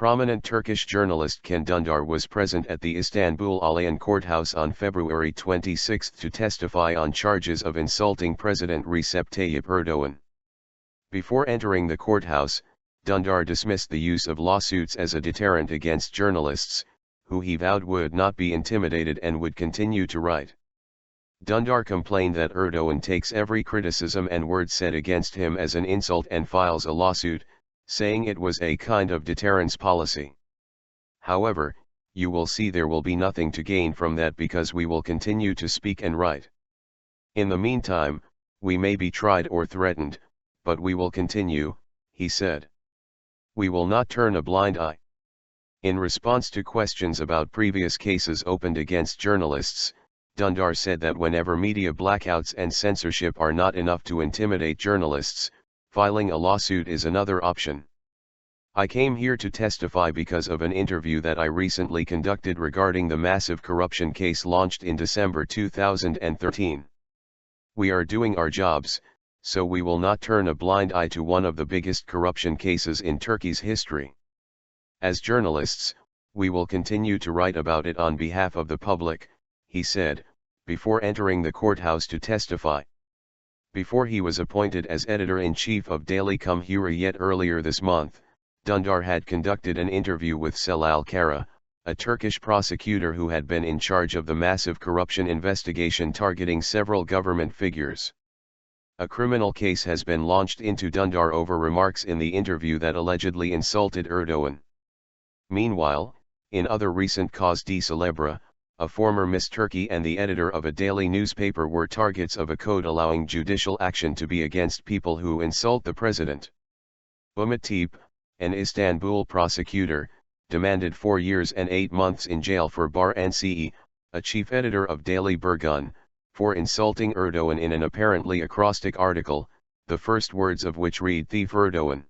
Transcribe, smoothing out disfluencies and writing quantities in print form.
Prominent Turkish journalist Can Dündar was present at the Istanbul Çağlayan Courthouse on February 26 to testify on charges of insulting President Recep Tayyip Erdoğan. Before entering the courthouse, Dündar dismissed the use of lawsuits as a deterrent against journalists, who he vowed would not be intimidated and would continue to write. Dündar complained that Erdoğan takes every criticism and word said against him as an insult and files a lawsuit, saying it was a kind of deterrence policy. However, you will see there will be nothing to gain from that because we will continue to speak and write. In the meantime, we may be tried or threatened, but we will continue, he said. We will not turn a blind eye. In response to questions about previous cases opened against journalists, Dündar said that whenever media blackouts and censorship are not enough to intimidate journalists, filing a lawsuit is another option. I came here to testify because of an interview that I recently conducted regarding the massive corruption case launched in December 2013. We are doing our jobs, so we will not turn a blind eye to one of the biggest corruption cases in Turkey's history. As journalists, we will continue to write about it on behalf of the public, he said, before entering the courthouse to testify. Before he was appointed as editor-in-chief of Daily Cumhuriyet earlier this month, Dündar had conducted an interview with Celal Kara, a Turkish prosecutor who had been in charge of the massive corruption investigation targeting several government figures. A criminal case has been launched into Dündar over remarks in the interview that allegedly insulted Erdoğan. Meanwhile, in other recent causes célèbres, a former Miss Turkey and the editor of a daily newspaper were targets of a code allowing judicial action to be against people who insult the president. Umut Tepe, an Istanbul prosecutor, demanded 4 years and 8 months in jail for Bahar Nce, a chief editor of Daily Bir Gün, for insulting Erdoğan in an apparently acrostic article, the first words of which read "Thief Erdoğan."